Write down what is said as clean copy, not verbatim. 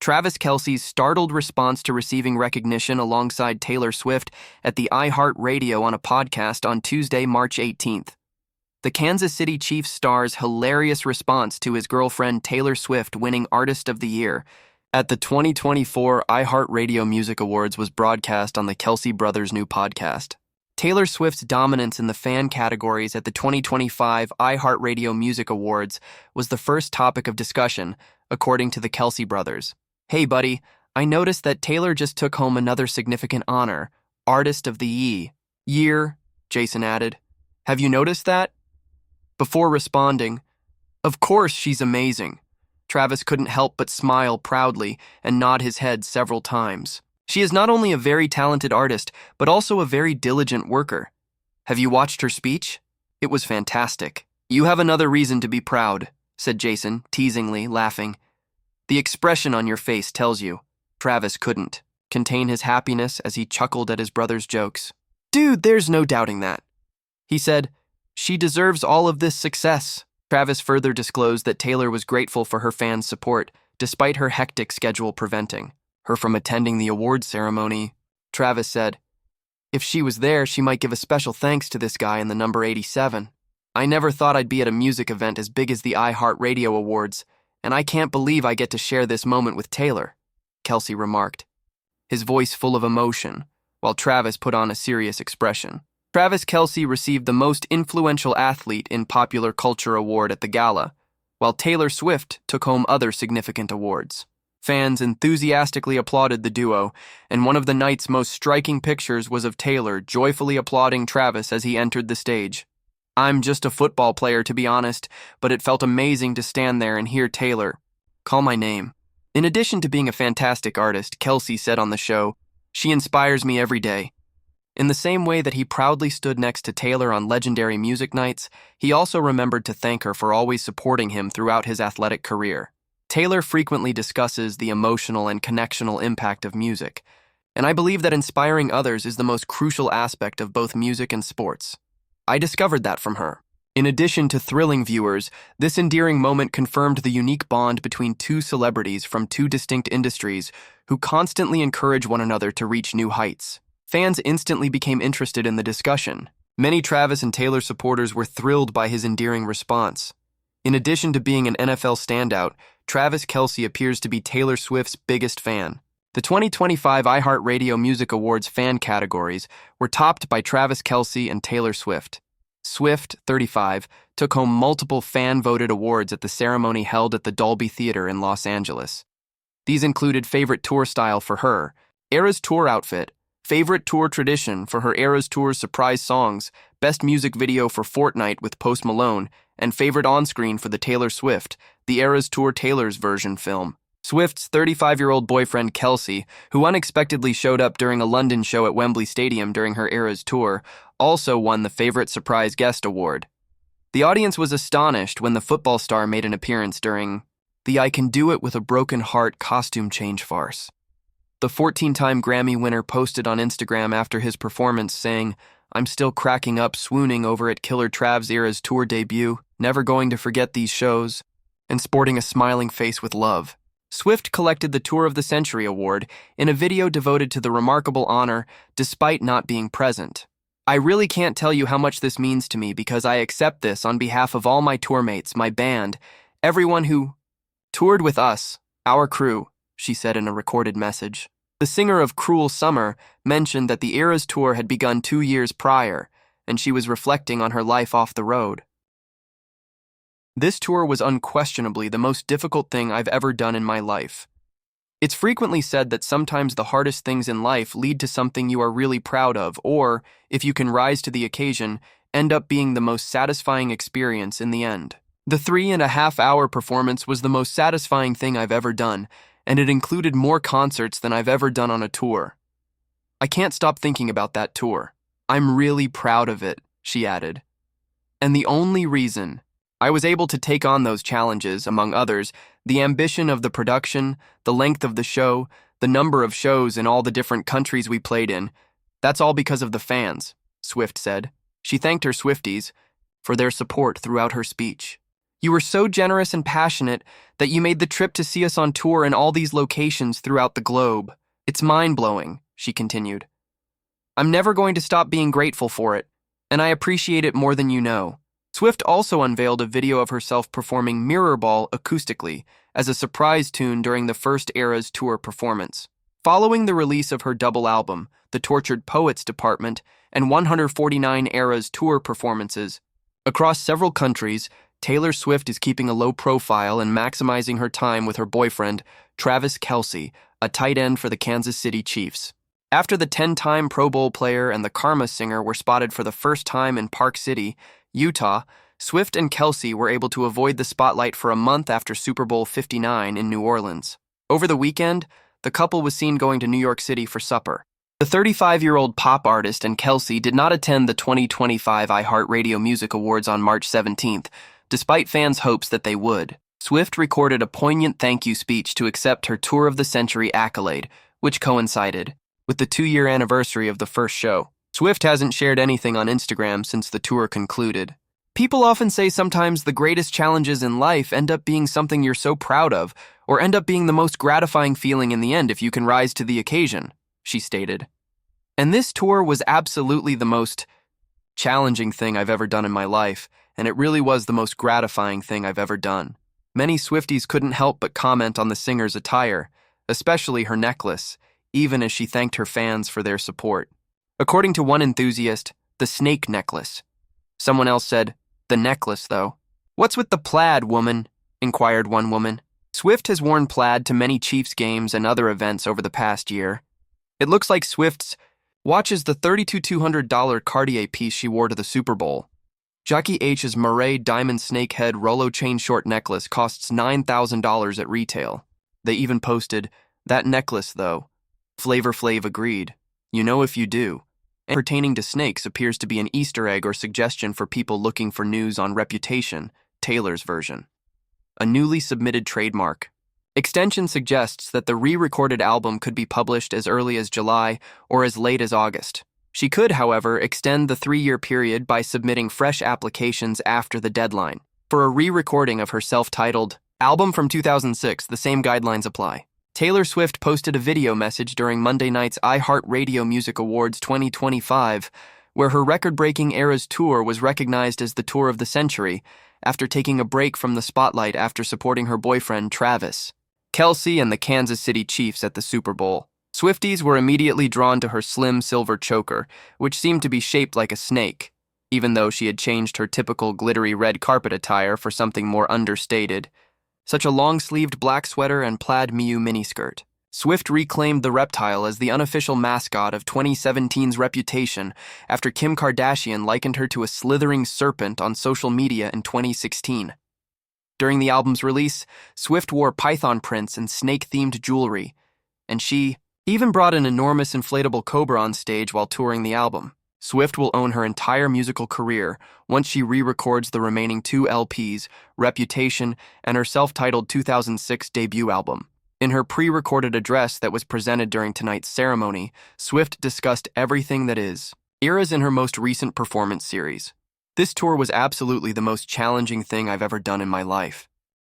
Travis Kelce's startled response to receiving recognition alongside Taylor Swift at the iHeartRadio on a podcast on Tuesday, March 18th. The Kansas City Chiefs star's hilarious response to his girlfriend Taylor Swift winning Artist of the Year at the 2024 iHeartRadio Music Awards was broadcast on the Kelce brothers' new podcast. Taylor Swift's dominance in the fan categories at the 2025 iHeartRadio Music Awards was the first topic of discussion, according to the Kelce brothers. "Hey, buddy, I noticed that Taylor just took home another significant honor, Artist of the Year," Jason added. "Have you noticed that?" Before responding, "Of course she's amazing," Travis couldn't help but smile proudly and nod his head several times. "She is not only a very talented artist, but also a very diligent worker. Have you watched her speech? It was fantastic." "You have another reason to be proud," said Jason, teasingly, laughing. "The expression on your face tells you." Travis couldn't contain his happiness as he chuckled at his brother's jokes. "Dude, there's no doubting that," he said. "She deserves all of this success." Travis further disclosed that Taylor was grateful for her fans' support, despite her hectic schedule preventing her from attending the awards ceremony. Travis said, "If she was there, she might give a special thanks to this guy in the number 87. I never thought I'd be at a music event as big as the iHeartRadio Awards, and I can't believe I get to share this moment with Taylor," Kelce remarked, his voice full of emotion, while Travis put on a serious expression. Travis Kelce received the Most Influential Athlete in Popular Culture award at the gala, while Taylor Swift took home other significant awards. Fans enthusiastically applauded the duo, and one of the night's most striking pictures was of Taylor joyfully applauding Travis as he entered the stage. "I'm just a football player, to be honest, but it felt amazing to stand there and hear Taylor call my name." In addition to being a fantastic artist, Kelce said on the show, "She inspires me every day." In the same way that he proudly stood next to Taylor on legendary music nights, he also remembered to thank her for always supporting him throughout his athletic career. Taylor frequently discusses the emotional and connectional impact of music, and I believe that inspiring others is the most crucial aspect of both music and sports. I discovered that from her. In addition to thrilling viewers, this endearing moment confirmed the unique bond between two celebrities from two distinct industries who constantly encourage one another to reach new heights. Fans instantly became interested in the discussion. Many Travis and Taylor supporters were thrilled by his endearing response. In addition to being an NFL standout, Travis Kelce appears to be Taylor Swift's biggest fan. The 2025 iHeartRadio Music Awards fan categories were topped by Travis Kelce and Taylor Swift. Swift, 35, took home multiple fan-voted awards at the ceremony held at the Dolby Theater in Los Angeles. These included Favorite Tour Style for her, Eras Tour Outfit, Favorite Tour Tradition for her Eras Tour Surprise Songs, Best Music Video for Fortnite with Post Malone, and Favorite On-Screen for the Taylor Swift, the Eras Tour Taylor's Version film. Swift's 35-year-old boyfriend Kelce, who unexpectedly showed up during a London show at Wembley Stadium during her Eras Tour, also won the Favorite Surprise Guest Award. The audience was astonished when the football star made an appearance during the I Can Do It With a Broken Heart costume change farce. The 14-time Grammy winner posted on Instagram after his performance saying, "I'm still cracking up, swooning over at Killer Trav's Eras Tour debut, never going to forget these shows," and sporting a smiling face with love. Swift collected the Tour of the Century award in a video devoted to the remarkable honor despite not being present. "I really can't tell you how much this means to me because I accept this on behalf of all my tourmates, my band, everyone who toured with us, our crew," she said in a recorded message. The singer of Cruel Summer mentioned that the Eras Tour had begun 2 years prior, and she was reflecting on her life off the road. "This tour was unquestionably the most difficult thing I've ever done in my life. It's frequently said that sometimes the hardest things in life lead to something you are really proud of, or, if you can rise to the occasion, end up being the most satisfying experience in the end. The 3.5-hour performance was the most satisfying thing I've ever done, and it included more concerts than I've ever done on a tour. I can't stop thinking about that tour. I'm really proud of it," she added. "And the only reason I was able to take on those challenges, among others, the ambition of the production, the length of the show, the number of shows in all the different countries we played in, that's all because of the fans," Swift said. She thanked her Swifties for their support throughout her speech. You were so generous and passionate that you made the trip to see us on tour in all these locations throughout the globe. It's mind-blowing," she continued. "I'm never going to stop being grateful for it, and I appreciate it more than you know." Swift also unveiled a video of herself performing Mirror Ball acoustically as a surprise tune during the first Eras tour performance. Following the release of her double album, The Tortured Poets Department, and 149 Eras tour performances across several countries, Taylor Swift is keeping a low profile and maximizing her time with her boyfriend, Travis Kelce, a tight end for the Kansas City Chiefs. After the 10-time Pro Bowl player and the Karma singer were spotted for the first time in Park City, Utah, Swift and Kelce were able to avoid the spotlight for a month after Super Bowl 59 in New Orleans. Over the weekend, the couple was seen going to New York City for supper. The 35-year-old pop artist and Kelce did not attend the 2025 iHeartRadio Music Awards on March 17th, despite fans' hopes that they would. Swift recorded a poignant thank you speech to accept her Tour of the Century accolade, which coincided with the 2-year anniversary of the first show. Swift hasn't shared anything on Instagram since the tour concluded. People often say sometimes the greatest challenges in life end up being something you're so proud of, or end up being the most gratifying feeling in the end if you can rise to the occasion, she stated. And this tour was absolutely the most challenging thing I've ever done in my life, and it really was the most gratifying thing I've ever done. Many Swifties couldn't help but comment on the singer's attire, especially her necklace, even as she thanked her fans for their support. According to one enthusiast, the snake necklace. Someone else said, "The necklace, though." "What's with the plaid, woman?" inquired one woman. Swift has worn plaid to many Chiefs games and other events over the past year. It looks like Swift's watches the $32,200 Cartier piece she wore to the Super Bowl. Jackie H's Murray diamond snakehead Rolo chain short necklace costs $9,000 at retail. They even posted, "That necklace, though." Flavor Flav agreed. "You know if you do." And pertaining to snakes appears to be an Easter egg or suggestion for people looking for news on Reputation, Taylor's version. A newly submitted trademark. Extension suggests that the re-recorded album could be published as early as July or as late as August. She could, however, extend the 3-year period by submitting fresh applications after the deadline. For a re-recording of her self-titled album from 2006, the same guidelines apply. Taylor Swift posted a video message during Monday night's iHeartRadio Music Awards 2025, where her record-breaking Eras tour was recognized as the Tour of the Century after taking a break from the spotlight after supporting her boyfriend Travis Kelce and the Kansas City Chiefs at the Super Bowl. Swifties were immediately drawn to her slim silver choker, which seemed to be shaped like a snake, even though she had changed her typical glittery red carpet attire for something more understated, such a long-sleeved black sweater and plaid Miu miniskirt. Swift reclaimed the reptile as the unofficial mascot of 2017's Reputation after Kim Kardashian likened her to a slithering serpent on social media in 2016. During the album's release, Swift wore python prints and snake-themed jewelry, and she even brought an enormous inflatable cobra on stage while touring the album. Swift will own her entire musical career once she re-records the remaining 2 LPs, Reputation and her self-titled 2006 debut album. In her pre-recorded address that was presented during tonight's ceremony, Swift discussed everything that is Eras in her most recent performance series. "This tour was absolutely the most challenging thing I've ever done in my life.